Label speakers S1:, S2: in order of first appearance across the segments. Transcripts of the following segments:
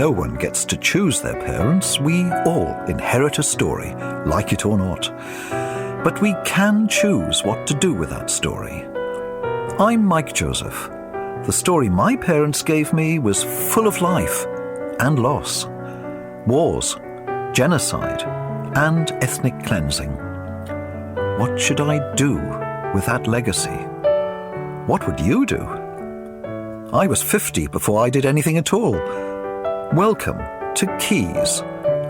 S1: No one gets to choose their parents. We all inherit a story, like it or not. But we can choose what to do with that story. I'm Mike Joseph. The story my parents gave me was full of life and loss, wars, genocide, and ethnic cleansing. What should I do with that legacy? What would you do? I was 50 before I did anything at all. Welcome to Keys,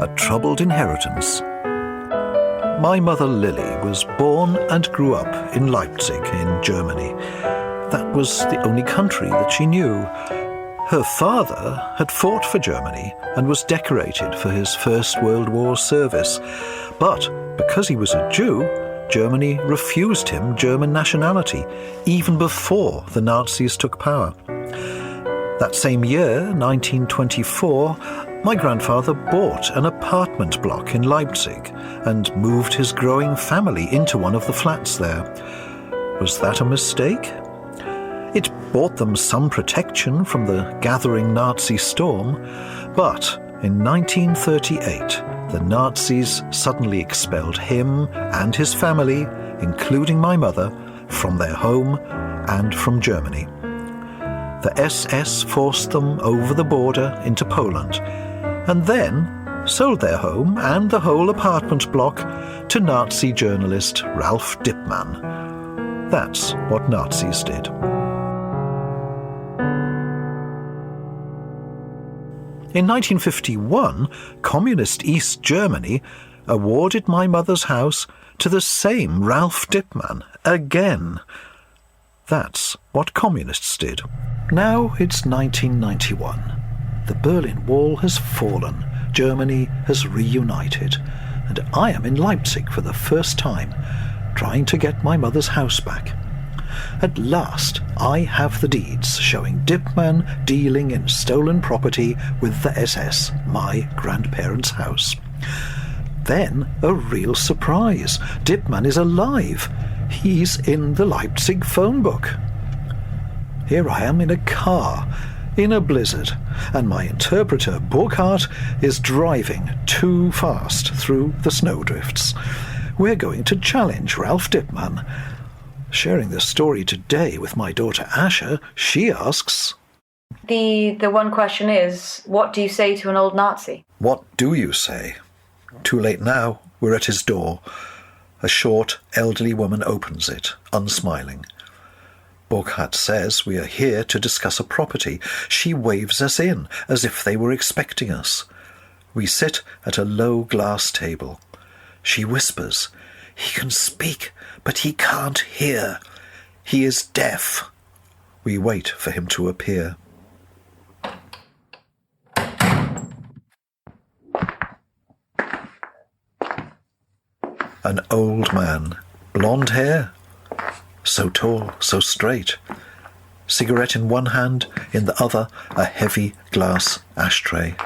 S1: a troubled inheritance. My mother Lily was born and grew up in Leipzig in Germany. That was the only country that she knew. Her father had fought for Germany and was decorated for his First World War service. But because he was a Jew, Germany refused him German nationality, even before the Nazis took power. That same year, 1924, my grandfather bought an apartment block in Leipzig and moved his growing family into one of the flats there. Was that a mistake? It bought them some protection from the gathering Nazi storm, but in 1938, the Nazis suddenly expelled him and his family, including my mother, from their home and from Germany. The SS forced them over the border into Poland, and then sold their home and the whole apartment block to Nazi journalist Ralph Dippmann. That's what Nazis did. In 1951, Communist East Germany awarded my mother's house to the same Ralph Dippmann again. That's what communists did. Now it's 1991. The Berlin Wall has fallen, Germany has reunited, and I am in Leipzig for the first time, trying to get my mother's house back. At last, I have the deeds showing Dippmann dealing in stolen property with the SS, my grandparents' house. Then, a real surprise. Dippmann is alive. He's in the Leipzig phone book. Here I am in a car, in a blizzard, and my interpreter, Burkhard, is driving too fast through the snowdrifts. We're going to challenge Ralph Dippmann. Sharing this story today with my daughter Asha, she asks,
S2: The one question is, what do you say to an old Nazi?
S1: What do you say? Too late now, we're at his door. A short, elderly woman opens it, unsmiling. Burkhard says we are here to discuss a property. She waves us in, as if they were expecting us. We sit at a low glass table. She whispers, "He can speak, but he can't hear. He is deaf." We wait for him to appear. An old man, blonde hair, so tall, so straight. Cigarette in one hand, in the other a heavy glass ashtray.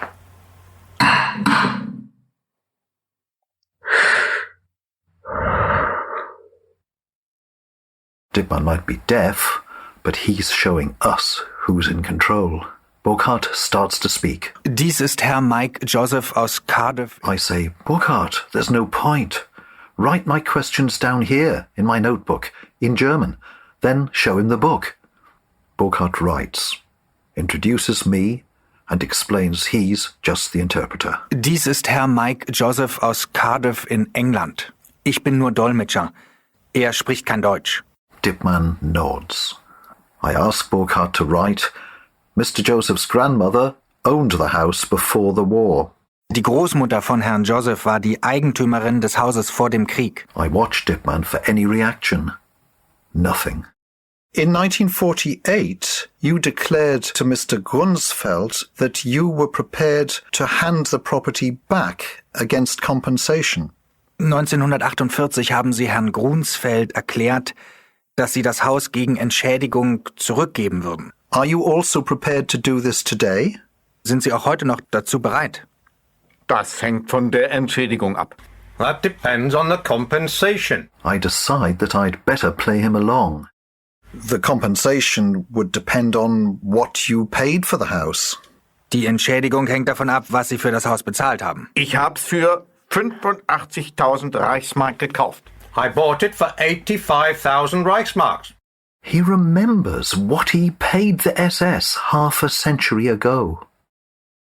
S1: Dippmann might be deaf, but he's showing us who's in control. Burkhard starts to speak.
S3: Dies ist Herr Mike Joseph aus Cardiff.
S1: I say, Burkhard, there's no point. Write my questions down here, in my notebook, in German. Then show him the book. Burkhard writes, introduces me, and explains he's just the interpreter.
S3: Dies ist Herr Mike Joseph aus Cardiff in England. Ich bin nur Dolmetscher. Er spricht kein Deutsch.
S1: Dippmann nods. I ask Burkhard to write, Mr. Joseph's grandmother owned the house before the war.
S3: Die Großmutter von Herrn Joseph war die Eigentümerin des Hauses vor dem Krieg.
S1: I watched Dippmann for any reaction. Nothing. In 1948, you declared to Mr. Grunsfeld that you were prepared to hand the property back against compensation.
S3: 1948 haben Sie Herrn Grunsfeld erklärt, dass Sie das Haus gegen Entschädigung zurückgeben würden.
S1: Are you also prepared to do this today?
S3: Sind Sie auch heute noch dazu bereit?
S4: Das hängt von der Entschädigung ab.
S5: That depends on the compensation.
S1: I decide that I'd better play him along. The compensation would depend on what you paid for the house.
S3: Die Entschädigung hängt davon ab, was Sie für das Haus bezahlt haben.
S4: Ich hab's für 85.000 Reichsmark gekauft.
S5: I bought it for 85,000 Reichsmarks.
S1: He remembers what he paid the SS half a century ago.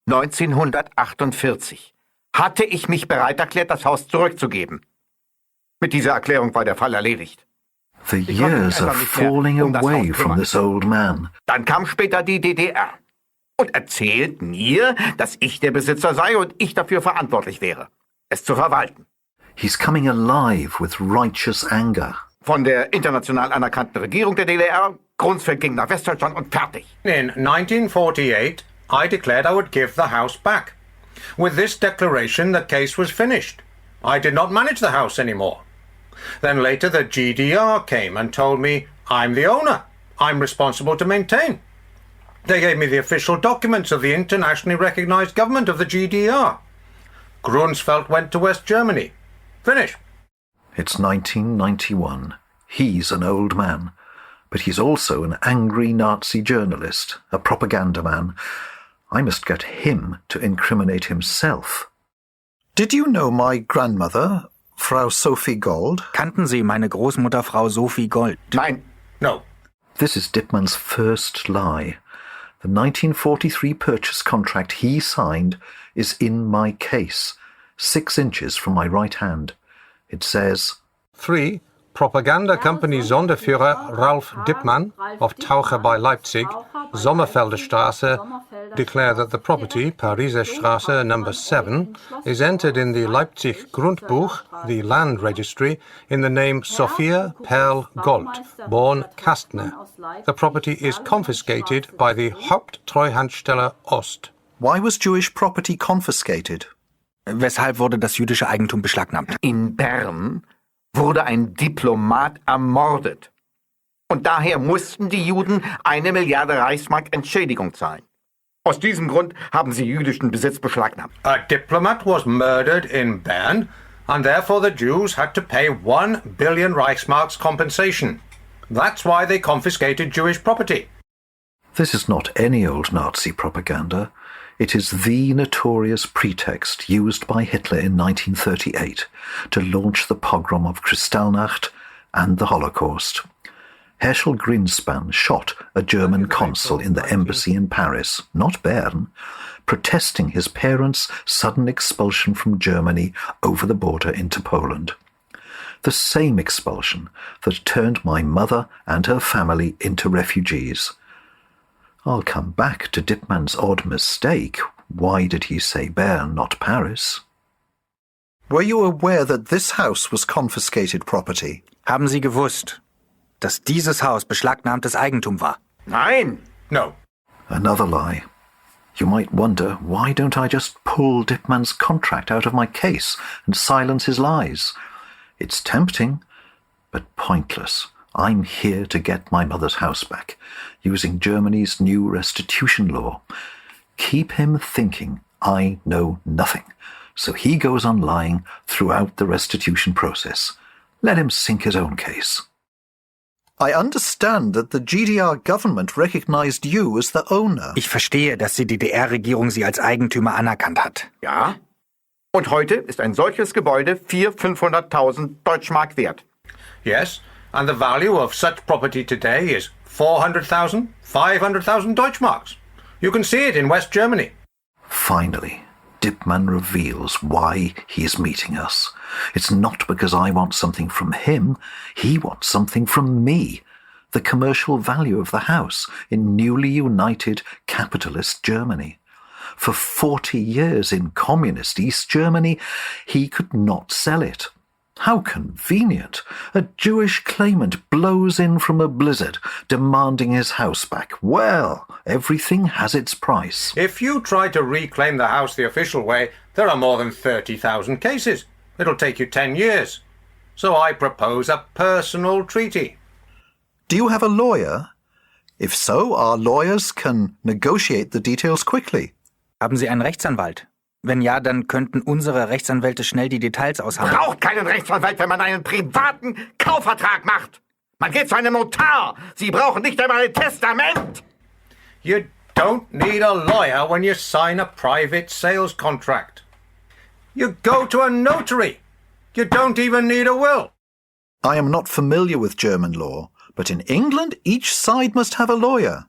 S4: 1948 hatte ich mich bereit erklärt, das Haus zurückzugeben. Mit dieser Erklärung war der Fall erledigt.
S1: The years are falling away from this old man.
S4: Dann kam später die DDR und erzählt mir, dass ich der Besitzer sei und ich dafür verantwortlich wäre, es zu verwalten.
S1: He's coming alive with righteous anger.
S4: Von der international anerkannten Regierung der DDR, Grunsfeld ging nach Westdeutschland und fertig.
S5: In 1948, I declared I would give the house back. With this declaration, the case was finished. I did not manage the house anymore. Then later the GDR came and told me, I'm the owner. I'm responsible to maintain. They gave me the official documents of the internationally recognized government of the GDR. Grunsfeld went to West Germany. Finish.
S1: It's 1991. He's an old man, but he's also an angry Nazi journalist, a propaganda man. I must get him to incriminate himself. Did you know my grandmother, Frau Sophie Gold?
S3: Kannten Sie meine Großmutter Frau Sophie Gold?
S4: Nein,
S5: No.
S1: This is Dittmann's first lie. The 1943 purchase contract he signed is in my case, 6 inches from my right hand. It says,
S5: 3. Propaganda Company Sonderführer Ralf Dittmann of Taucher bei Leipzig, Sommerfelder Straße, declare that the property, Pariser Straße number 7, is entered in the Leipzig Grundbuch, the land registry, in the name Sophia Perl Gold, born Kastner. The property is confiscated by the Haupttreuhandsteller Ost.
S1: why was Jewish property confiscated?
S3: Weshalb wurde das jüdische Eigentum beschlagnahmt?
S4: in Bern wurde ein Diplomat ermordet. Und daher mussten die Juden 1 Milliarde Reichsmark Entschädigung zahlen. Aus diesem Grund haben sie jüdischen Besitz beschlagnahmt.
S5: A diplomat was murdered in Bern, and therefore the Jews had to pay 1 billion Reichsmarks compensation. That's why they confiscated Jewish property.
S1: This is not any old Nazi propaganda. It is the notorious pretext used by Hitler in 1938 to launch the pogrom of Kristallnacht and the Holocaust. Herschel Greenspan shot a German consul in the embassy in Paris, not Bern, protesting his parents' sudden expulsion from Germany over the border into Poland. The same expulsion that turned my mother and her family into refugees. I'll come back to Dittmann's odd mistake. Why did he say Bern, not Paris? Were you aware that this house was confiscated property?
S3: Haben Sie gewusst, dass dieses Haus beschlagnahmtes Eigentum war?
S4: Nein!
S5: No.
S1: Another lie. You might wonder, why don't I just pull Dittmann's contract out of my case and silence his lies? It's tempting, but pointless. I'm here to get my mother's house back, using Germany's new restitution law. Keep him thinking I know nothing, so he goes on lying throughout the restitution process. Let him sink his own case. I understand that the GDR government recognized you as the owner.
S3: Ich verstehe, dass die DDR-Regierung Sie als Eigentümer anerkannt hat.
S4: Ja? Und heute ist ein solches Gebäude 400.000-500.000 Deutschmark wert.
S5: Yes, and the value of such property today is 400,000, 500,000 Deutschmarks. You can see it in West Germany.
S1: Finally, Dittmann reveals why he is meeting us. It's not because I want something from him. He wants something from me. The commercial value of the house in newly united capitalist Germany. For 40 years in communist East Germany, he could not sell it. How convenient. A Jewish claimant blows in from a blizzard, demanding his house back. Well, everything has its price.
S5: If you try to reclaim the house the official way, there are more than 30,000 cases. It'll take you 10 years. So I propose a personal treaty.
S1: Do you have a lawyer? If so, our lawyers can negotiate the details quickly.
S3: Haben Sie einen Rechtsanwalt? Wenn ja, dann könnten unsere Rechtsanwälte schnell die Details aushandeln.
S4: Braucht keinen Rechtsanwalt, wenn man einen privaten Kaufvertrag macht. Man geht zu einem Notar. Sie brauchen nicht einmal ein Testament.
S5: You don't need a lawyer when you sign a private sales contract. You go to a notary. You don't even need a will.
S1: I am not familiar with German law, but in England each side must have a lawyer.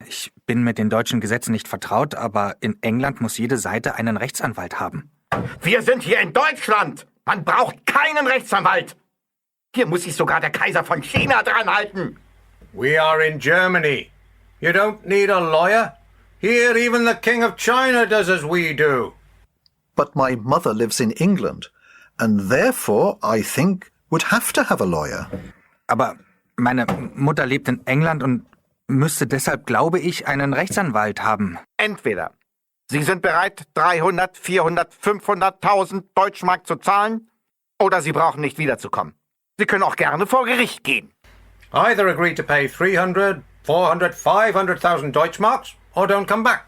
S3: Ich bin mit den deutschen Gesetzen nicht vertraut, aber in England muss jede Seite einen Rechtsanwalt haben.
S4: Wir sind hier in Deutschland. Man braucht keinen Rechtsanwalt. Hier muss sich sogar der Kaiser von China dran halten.
S5: We are in Germany. You don't need a lawyer. Here even the King of China does as we do.
S1: But my mother lives in England, and therefore, I think, would have to have a lawyer.
S3: Aber meine Mutter lebt in England und müsste deshalb, glaube ich, einen Rechtsanwalt haben.
S4: Entweder Sie sind bereit, 300, 400, 500.000 Deutschmark zu zahlen, oder Sie brauchen nicht wiederzukommen. Sie können auch gerne vor Gericht gehen.
S5: Either agree to pay 300, 400, 500,000 Deutschmarks, or don't come back.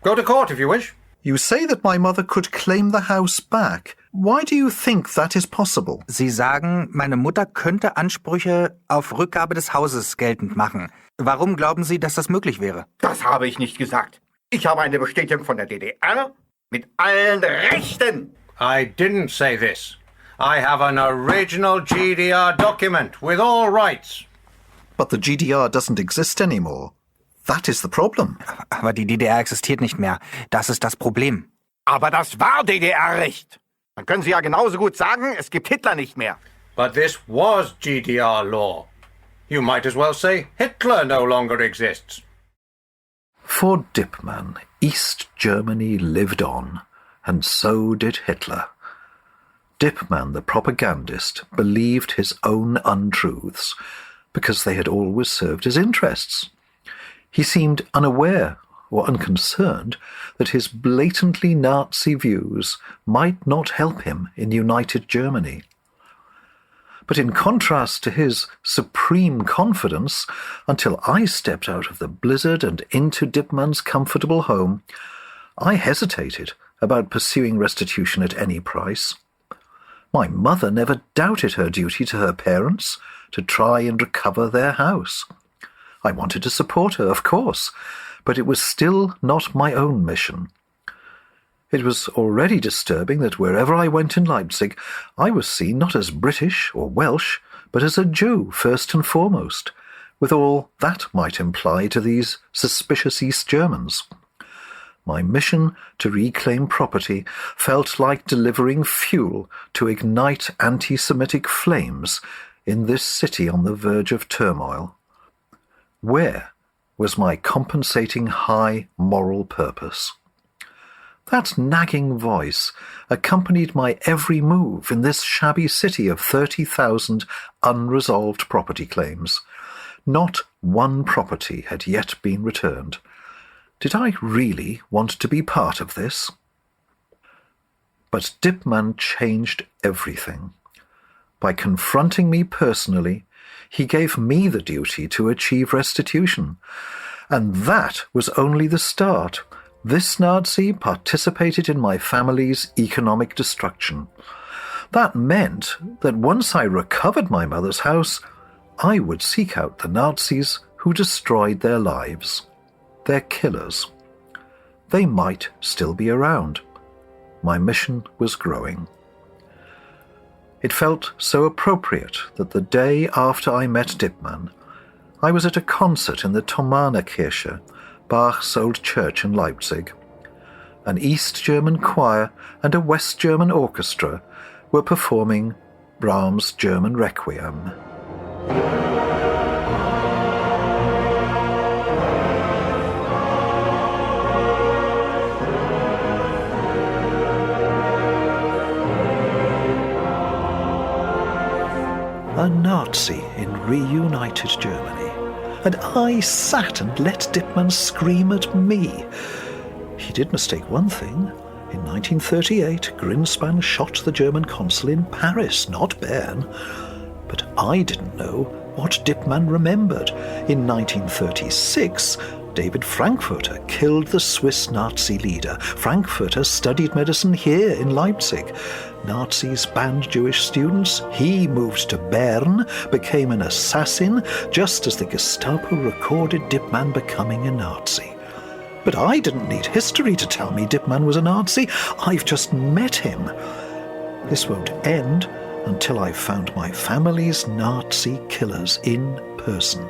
S5: Go to court if you wish.
S1: You say that my mother could claim the house back. Why do you think that is possible?
S3: Sie sagen, meine Mutter könnte Ansprüche auf Rückgabe des Hauses geltend machen. Warum glauben Sie, dass das möglich wäre?
S4: Das habe ich nicht gesagt. Ich habe eine Bestätigung von der DDR mit allen Rechten.
S5: I didn't say this. I have an original GDR document with all rights.
S1: But the GDR doesn't exist anymore. That is the problem.
S3: Aber die DDR existiert nicht mehr. Das ist das Problem.
S4: Aber das war DDR-Recht. Dann können Sie ja genauso gut sagen, es gibt Hitler nicht mehr.
S5: But this was GDR law. You might as well say Hitler no longer exists.
S1: For Dipman, East Germany lived on, and so did Hitler. Dipman, the propagandist, believed his own untruths, because they had always served his interests. He seemed unaware or unconcerned that his blatantly Nazi views might not help him in united Germany. But in contrast to his supreme confidence, until I stepped out of the blizzard and into Dipman's comfortable home, I hesitated about pursuing restitution at any price. My mother never doubted her duty to her parents to try and recover their house. I wanted to support her, of course, but it was still not my own mission. It was already disturbing that wherever I went in Leipzig, I was seen not as British or Welsh, but as a Jew first and foremost, with all that might imply to these suspicious East Germans. My mission to reclaim property felt like delivering fuel to ignite anti-Semitic flames in this city on the verge of turmoil. Where was my compensating high moral purpose? That nagging voice accompanied my every move in this shabby city of 30,000 unresolved property claims. Not one property had yet been returned. Did I really want to be part of this? But Dipman changed everything. By confronting me personally, he gave me the duty to achieve restitution. And that was only the start. This Nazi participated in my family's economic destruction. That meant that once I recovered my mother's house, I would seek out the Nazis who destroyed their lives. Their killers. They might still be around. My mission was growing. It felt so appropriate that the day after I met Dipman, I was at a concert in the Thomaner Kirche, Bach's old church in Leipzig. An East German choir and a West German orchestra were performing Brahms' German Requiem. A Nazi in reunited Germany, and I sat and let Dipman scream at me. He did mistake one thing. In 1938, Greenspan shot the German consul in Paris, not Bern. But I didn't know what Dipman remembered. In 1936, David Frankfurter killed the Swiss Nazi leader. Frankfurter studied medicine here in Leipzig. Nazis banned Jewish students. He moved to Bern, became an assassin, just as the Gestapo recorded Dipman becoming a Nazi. But I didn't need history to tell me Dipman was a Nazi. I've just met him. This won't end until I've found my family's Nazi killers in person.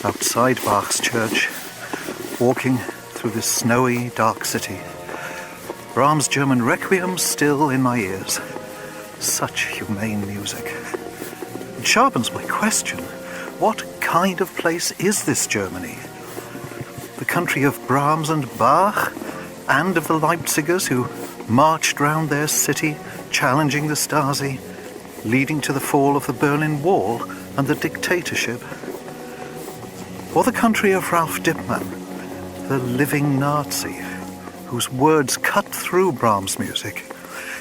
S1: Outside Bach's church, walking through this snowy, dark city, Brahms' German Requiem still in my ears. Such humane music. It sharpens my question. What kind of place is this Germany? The country of Brahms and Bach, and of the Leipzigers who marched round their city, challenging the Stasi, leading to the fall of the Berlin Wall and the dictatorship? Or the country of Ralph Dipman, the living Nazi, whose words cut through Brahms' music?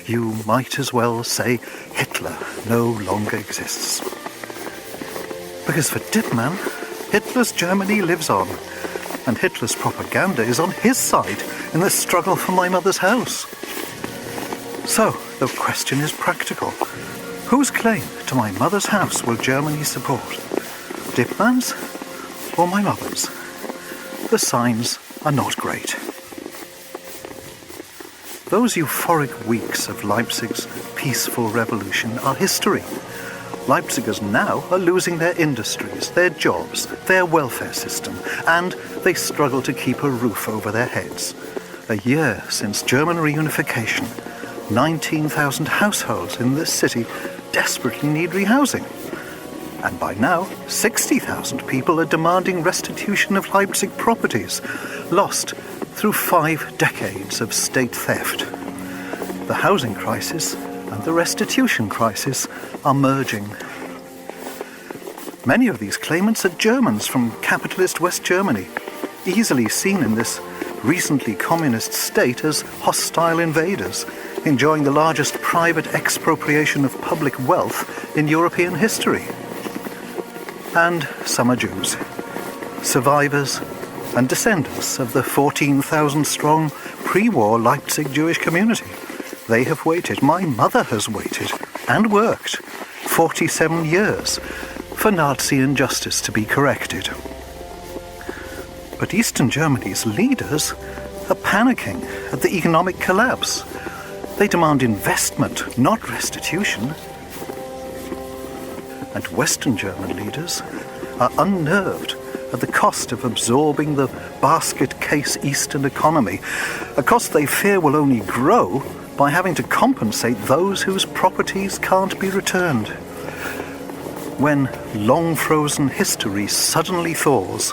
S1: You might as well say Hitler no longer exists. Because for Dipman, Hitler's Germany lives on, and Hitler's propaganda is on his side in the struggle for my mother's house. So, the question is practical. Whose claim to my mother's house will Germany support? Dipman's or my mother's? The signs are not great. Those euphoric weeks of Leipzig's peaceful revolution are history. Leipzigers now are losing their industries, their jobs, their welfare system, and they struggle to keep a roof over their heads. A year since German reunification, 19,000 households in this city desperately need rehousing. And by now, 60,000 people are demanding restitution of Leipzig properties, lost through 5 decades of state theft. The housing crisis and the restitution crisis are merging. Many of these claimants are Germans from capitalist West Germany, easily seen in this recently communist state as hostile invaders, enjoying the largest private expropriation of public wealth in European history. And some are Jews, survivors and descendants of the 14,000-strong pre-war Leipzig Jewish community. They have waited, my mother has waited, and worked 47 years for Nazi injustice to be corrected. But Eastern Germany's leaders are panicking at the economic collapse. They demand investment, not restitution. And Western German leaders are unnerved at the cost of absorbing the basket case Eastern economy, a cost they fear will only grow by having to compensate those whose properties can't be returned. When long-frozen history suddenly thaws,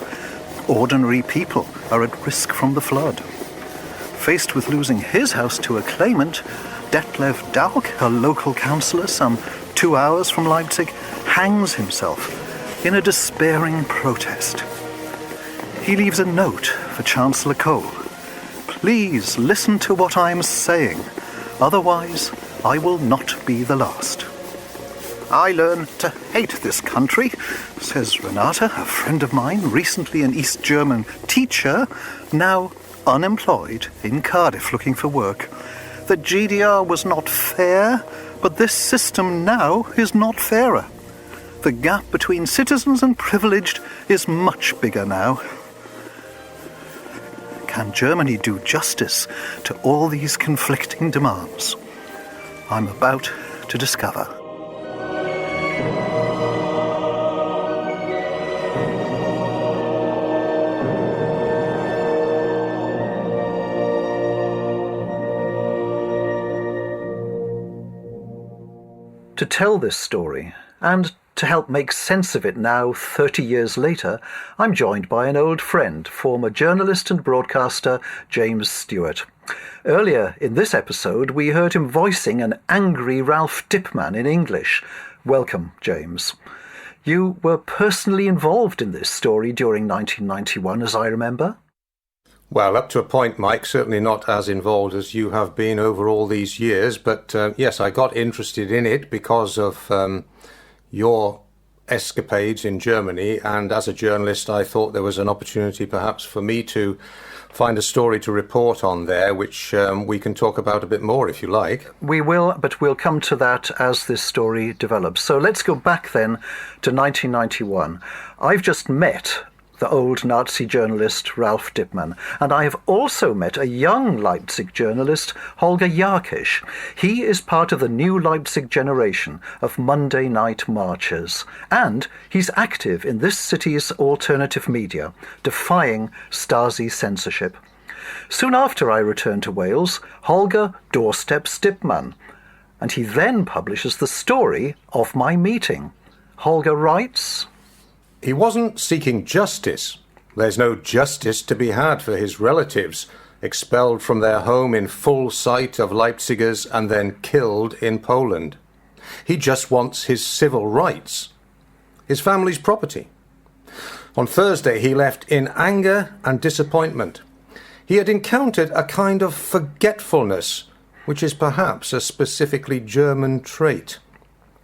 S1: ordinary people are at risk from the flood. Faced with losing his house to a claimant, Detlev Dauk, a local councillor some 2 hours from Leipzig, hangs himself in a despairing protest. He leaves a note for Chancellor Kohl. Please listen to what I'm saying, otherwise I will not be the last. I learned to hate this country, says Renata, a friend of mine, recently an East German teacher, now unemployed in Cardiff looking for work. The GDR was not fair, but this system now is not fairer. The gap between citizens and privileged is much bigger now. Can Germany do justice to all these conflicting demands? I'm about to discover. To tell this story, and to help make sense of it now, 30 years later, I'm joined by an old friend, former journalist and broadcaster James Stewart. Earlier in this episode, we heard him voicing an angry Ralph Dipman in English. Welcome, James. You were personally involved in this story during 1991, as I remember.
S5: Well, up to a point, Mike, certainly not as involved as you have been over all these years, but yes, I got interested in it because of your escapades in Germany, and as a journalist I thought there was an opportunity perhaps for me to find a story to report on there, which we can talk about a bit more if you like.
S1: We will, but we'll come to that as this story develops. So let's go back then to 1991. I've just met the old Nazi journalist Ralf Dippmann, and I have also met a young Leipzig journalist, Holger Jakisch. He is part of the new Leipzig generation of Monday night marchers, and he's active in this city's alternative media, defying Stasi censorship. Soon after I return to Wales, Holger doorsteps Dippmann, and he then publishes the story of my meeting. Holger writes,
S5: He wasn't seeking justice. There's no justice to be had for his relatives, expelled from their home in full sight of Leipzigers and then killed in Poland. He just wants his civil rights, his family's property. On Thursday he left in anger and disappointment. He had encountered a kind of forgetfulness, which is perhaps a specifically German trait.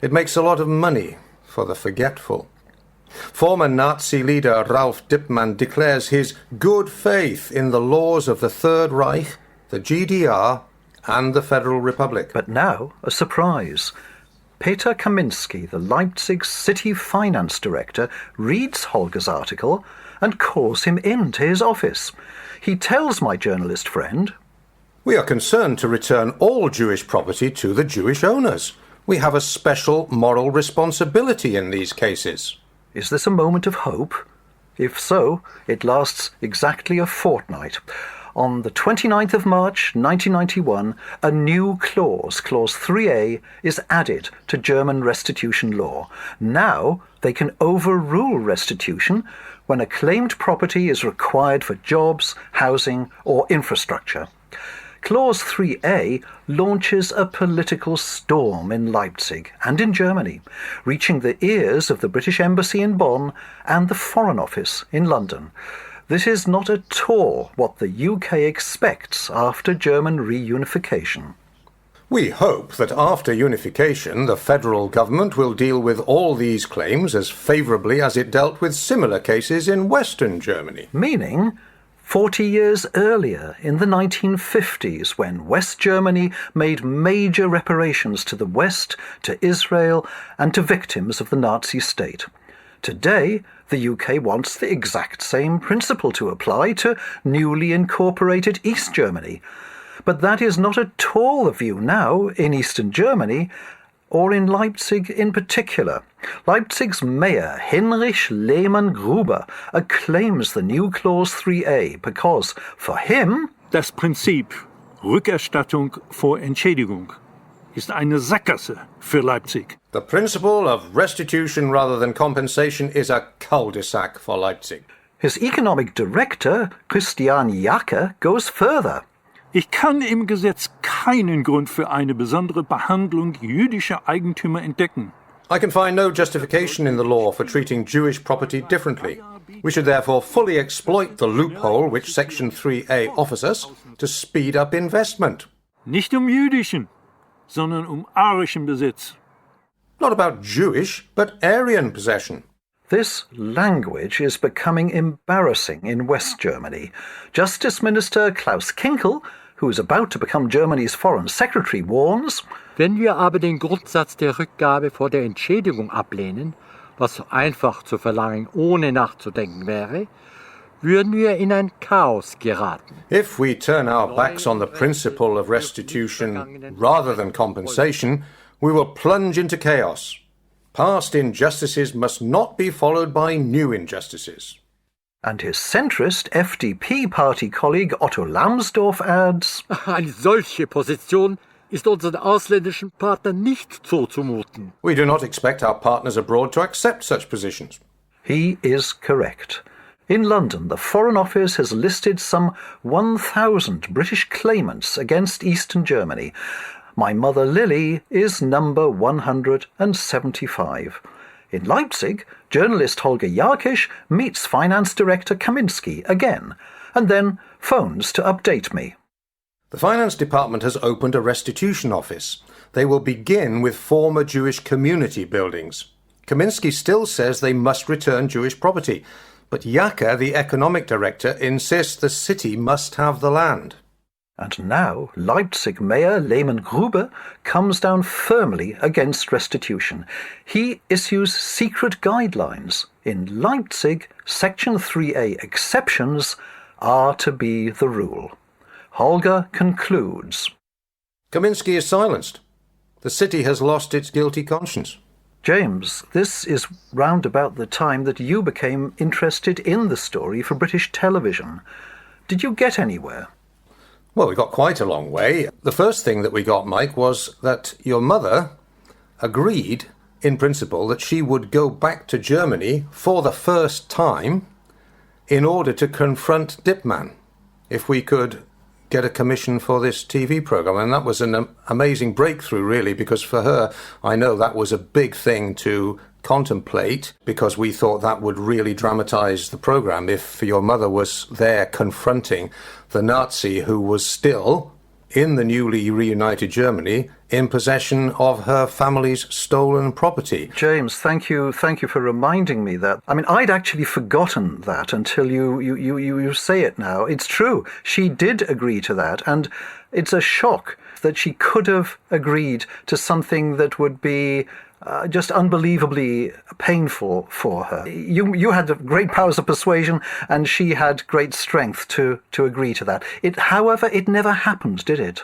S5: It makes a lot of money for the forgetful. Former Nazi leader Ralf Dippmann declares his good faith in the laws of the Third Reich, the GDR, and the Federal Republic.
S1: But now, a surprise. Peter Kaminski, the Leipzig city finance director, reads Holger's article and calls him into his office. He tells my journalist friend,
S5: We are concerned to return all Jewish property to the Jewish owners. We have a special moral responsibility in these cases.
S1: Is this a moment of hope? If so, it lasts exactly a fortnight. On the 29th of March 1991, a new clause, Clause 3A, is added to German restitution law. Now they can overrule restitution when a claimed property is required for jobs, housing, or infrastructure. Clause 3A launches a political storm in Leipzig and in Germany, reaching the ears of the British Embassy in Bonn and the Foreign Office in London. This is not at all what the UK expects after German reunification.
S5: We hope that after unification, the federal government will deal with all these claims as favourably as it dealt with similar cases in Western Germany.
S1: Meaning 40 years earlier, in the 1950s, when West Germany made major reparations to the West, to Israel, and to victims of the Nazi state. Today, the UK wants the exact same principle to apply to newly incorporated East Germany. But that is not at all the view now in Eastern Germany, or in Leipzig in particular. Leipzig's mayor, Hinrich Lehmann-Gruber, acclaims the new Clause 3A because, for him,
S6: Das Prinzip Rückerstattung vor Entschädigung ist eine Sackgasse für Leipzig.
S5: The principle of restitution rather than compensation is a cul-de-sac for Leipzig.
S1: his economic director, Christian Jacke, goes further.
S6: Ich kann im Gesetz keinen Grund für eine besondere Behandlung jüdischer Eigentümer entdecken.
S5: I can find no justification in the law for treating Jewish property differently. We should therefore fully exploit the loophole which Section 3A offers us to speed up investment.
S6: Nicht jüdischen, sondern arischen Besitz.
S5: Not about Jewish, but Aryan possession.
S1: This language is becoming embarrassing in West Germany. Justice Minister Klaus Kinkel, who is about to become Germany's Foreign Secretary, warns,
S7: Wenn wir aber den Grundsatz der Rückgabe vor der Entschädigung ablehnen, was so einfach zu verlangen ohne nachzudenken wäre, würden wir in ein Chaos geraten.
S5: If we turn our backs on the principle of restitution rather than compensation, we will plunge into chaos. Past injustices must not be followed by new injustices.
S1: and his centrist FDP party colleague Otto Lambsdorff adds,
S7: Eine solche Position ist unseren ausländischen Partnern nicht zuzumuten.
S5: We do not expect our partners abroad to accept such positions.
S1: he is correct. In London, the Foreign Office has listed some 1,000 British claimants against Eastern Germany. My mother Lily is number 175. In Leipzig, journalist Holger Jakisch meets finance director Kaminski again, and then phones to update me.
S5: The finance department has opened a restitution office. They will begin with former Jewish community buildings.
S8: Kaminsky still says they must return Jewish property, but Jaka, the economic director, insists the city must have the land.
S1: And now Leipzig Mayor Lehmann Gruber comes down firmly against restitution. He issues secret guidelines. In Leipzig, Section 3A exceptions are to be the rule. Holger concludes.
S8: Kaminsky is silenced. The city has lost its guilty conscience.
S1: James, this is round about the time that you became interested in the story for British television. Did you get anywhere?
S8: Well, we got quite a long way. The first thing that we got, Mike, was that your mother agreed, in principle, that she would go back to Germany for the first time in order to confront Dipman, if we could get a commission for this TV program. And that was an amazing breakthrough, really, because for her, I know that was a big thing to contemplate, because we thought that would really dramatize the program if your mother was there confronting the Nazi who was still in the newly reunited Germany in possession of her family's stolen property.
S1: James, thank you for reminding me that. I mean, I'd actually forgotten that until you say it now. It's true. She did agree to that, and it's a shock that she could have agreed to something that would be just unbelievably painful for her. You had great powers of persuasion, and she had great strength to agree to that. However, it never happened, did it?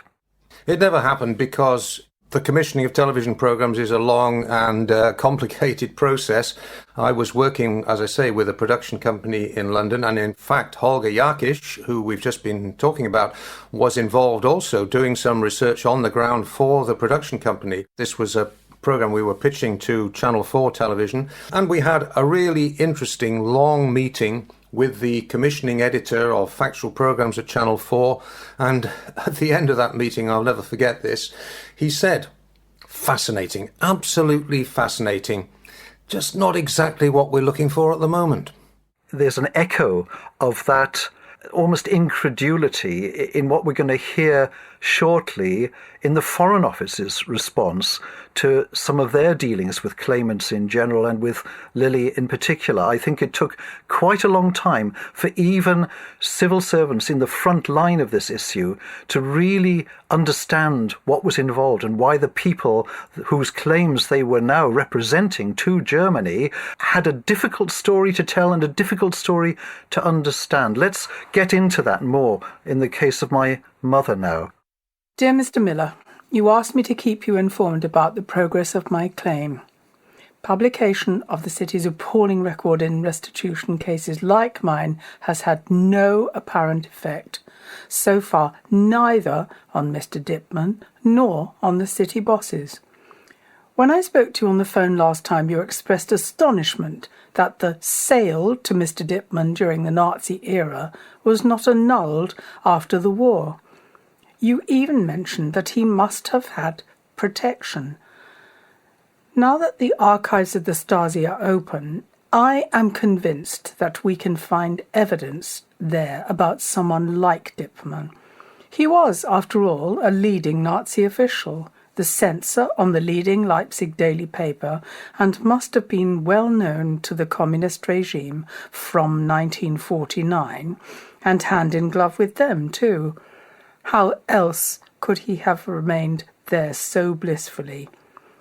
S8: It never happened because the commissioning of television programs is a long and complicated process. I was working, as I say, with a production company in London, and in fact, Holger Jakisch, who we've just been talking about, was involved also doing some research on the ground for the production company. This was a program we were pitching to Channel 4 television, and we had a really interesting long meeting with the commissioning editor of factual programs at Channel 4, and at the end of that meeting, I'll never forget this, he said, "Fascinating, absolutely fascinating, just not exactly what we're looking for at the moment."
S1: There's an echo of that almost incredulity in what we're going to hear shortly in the Foreign Office's response to some of their dealings with claimants in general and with Lily in particular. I think it took quite a long time for even civil servants in the front line of this issue to really understand what was involved and why the people whose claims they were now representing to Germany had a difficult story to tell and a difficult story to understand. Let's get into that more in the case of my mother now.
S9: Dear Mr. Miller, you asked me to keep you informed about the progress of my claim. Publication of the city's appalling record in restitution cases like mine has had no apparent effect. So far, neither on Mr. Dipman nor on the city bosses. When I spoke to you on the phone last time, you expressed astonishment that the sale to Mr. Dipman during the Nazi era was not annulled after the war. You even mentioned that he must have had protection. Now that the archives of the Stasi are open, I am convinced that we can find evidence there about someone like Dipman. He was, after all, a leading Nazi official, the censor on the leading Leipzig daily paper, and must have been well known to the communist regime from 1949, and hand in glove with them too. How else could he have remained there so blissfully?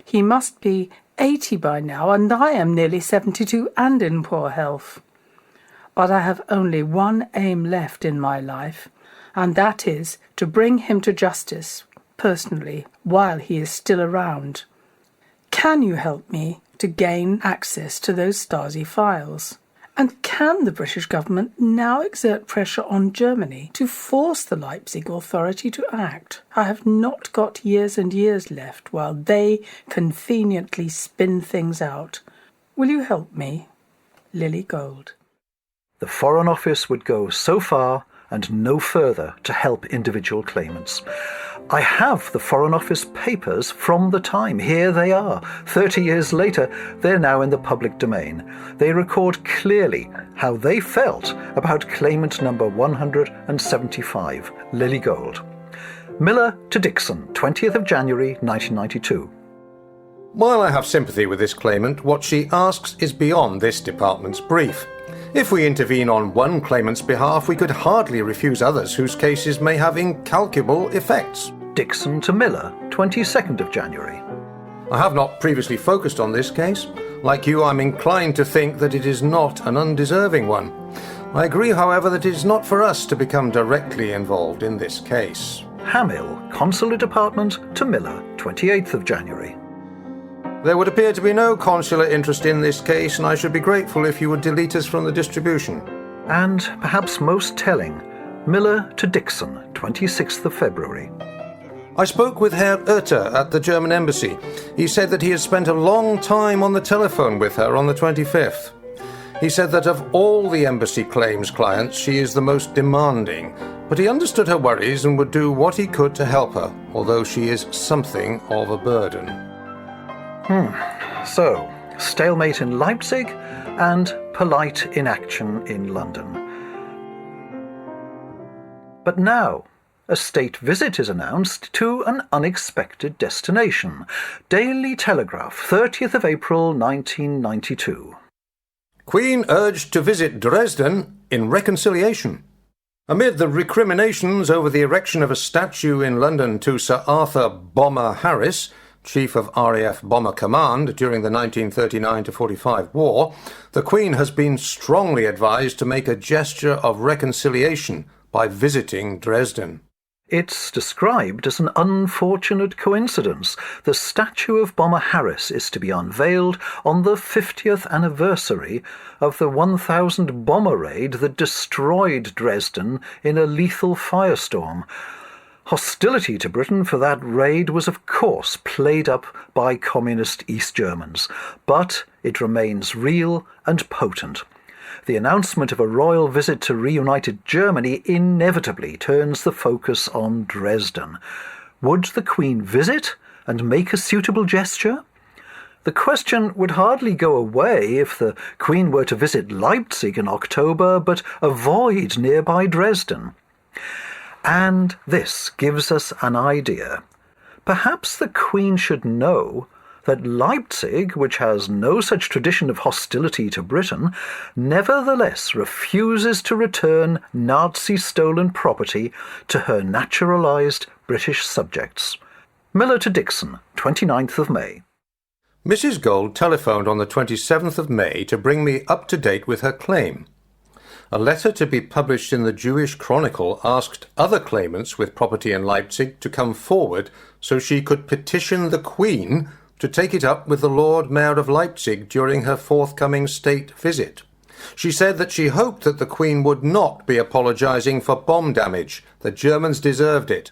S9: He must be 80 by now, and I am nearly 72 and in poor health. But I have only one aim left in my life, and that is to bring him to justice, personally, while he is still around. Can you help me to gain access to those Stasi files? And can the British government now exert pressure on Germany to force the Leipzig authority to act? I have not got years and years left while they conveniently spin things out. Will you help me? Lily Gold.
S1: The Foreign Office would go so far and no further to help individual claimants. I have the Foreign Office papers from the time. Here they are. 30 years later, they're now in the public domain. They record clearly how they felt about claimant number 175, Lily Gold. Miller to Dixon, 20th of January 1992.
S8: While I have sympathy with this claimant, what she asks is beyond this department's brief. If we intervene on one claimant's behalf, we could hardly refuse others whose cases may have incalculable effects.
S1: Dixon to Miller, 22nd of January.
S8: I have not previously focused on this case. Like you, I'm inclined to think that it is not an undeserving one. I agree, however, that it is not for us to become directly involved in this case.
S1: Hamill, Consular Department to Miller, 28th of January.
S8: There would appear to be no consular interest in this case, and I should be grateful if you would delete us from the distribution.
S1: And, perhaps most telling, Miller to Dixon, 26th of February.
S8: I spoke with Herr Oetter at the German embassy. He said that he had spent a long time on the telephone with her on the 25th. He said that of all the embassy claims clients, she is the most demanding, but he understood her worries and would do what he could to help her, although she is something of a burden.
S1: So, stalemate in Leipzig and polite inaction in London. But now, a state visit is announced to an unexpected destination. Daily Telegraph, 30th of April 1992.
S8: Queen urged to visit Dresden in reconciliation. Amid the recriminations over the erection of a statue in London to Sir Arthur Bomber Harris, Chief of RAF Bomber Command during the 1939-45 war, the Queen has been strongly advised to make a gesture of reconciliation by visiting Dresden.
S1: It's described as an unfortunate coincidence. The statue of Bomber Harris is to be unveiled on the 50th anniversary of the 1000 bomber raid that destroyed Dresden in a lethal firestorm. Hostility to Britain for that raid was of course played up by communist East Germans, but it remains real and potent. The announcement of a royal visit to reunited Germany inevitably turns the focus on Dresden. Would the Queen visit and make a suitable gesture? The question would hardly go away if the Queen were to visit Leipzig in October but avoid nearby Dresden. And this gives us an idea. Perhaps the Queen should know that Leipzig, which has no such tradition of hostility to Britain, nevertheless refuses to return Nazi-stolen property to her naturalised British subjects. Miller to Dixon, 29th of May.
S8: Mrs. Gold telephoned on the 27th of May to bring me up to date with her claim. A letter to be published in the Jewish Chronicle asked other claimants with property in Leipzig to come forward so she could petition the Queen to take it up with the Lord Mayor of Leipzig during her forthcoming state visit. She said that she hoped that the Queen would not be apologising for bomb damage. The Germans deserved it.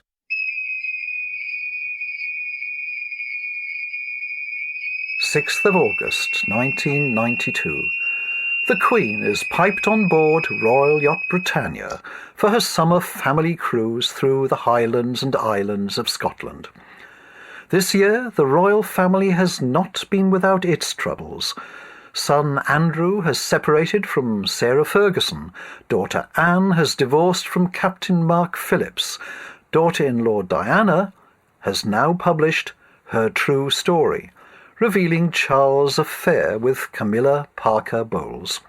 S1: "6th of August, 1992. The Queen is piped on board Royal Yacht Britannia for her summer family cruise through the Highlands and Islands of Scotland. This year, the royal family has not been without its troubles. Son Andrew has separated from Sarah Ferguson. Daughter Anne has divorced from Captain Mark Phillips. Daughter-in-law Diana has now published her true story, revealing Charles' affair with Camilla Parker Bowles.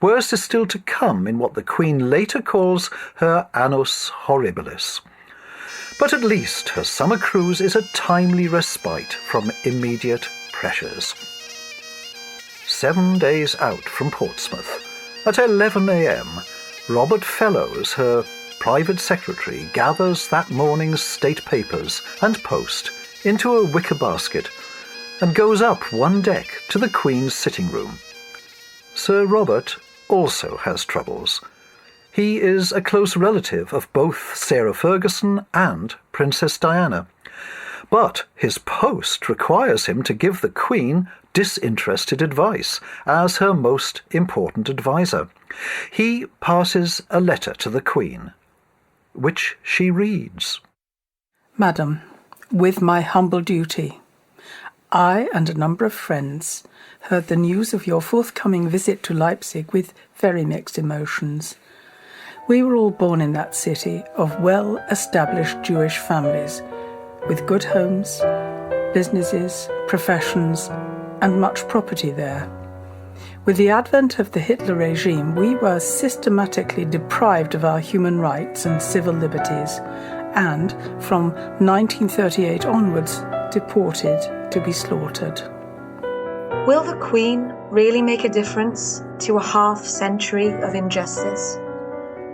S1: Worse is still to come in what the Queen later calls her annus horribilis. But at least her summer cruise is a timely respite from immediate pressures. 7 days out from Portsmouth, at 11 a.m., Robert Fellows, her private secretary, gathers that morning's state papers and post into a wicker basket and goes up one deck to the Queen's sitting room. Sir Robert also has troubles. He is a close relative of both Sarah Ferguson and Princess Diana. But his post requires him to give the Queen disinterested advice as her most important adviser. He passes a letter to the Queen, which she reads.
S9: Madam, with my humble duty, I and a number of friends heard the news of your forthcoming visit to Leipzig with very mixed emotions. We were all born in that city of well-established Jewish families, with good homes, businesses, professions, and much property there. With the advent of the Hitler regime, we were systematically deprived of our human rights and civil liberties, and from 1938 onwards, deported to be slaughtered.
S2: Will the Queen really make a difference to a half-century of injustice?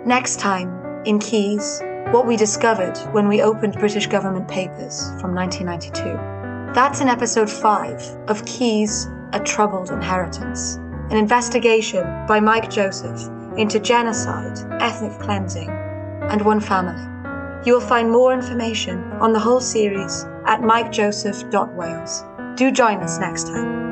S2: Next time, in Keys, what we discovered when we opened British government papers from 1992. That's in episode 5 of Keys, A Troubled Inheritance, an investigation by Mike Joseph into genocide, ethnic cleansing, and one family. You will find more information on the whole series at mikejoseph.wales. Do join us next time.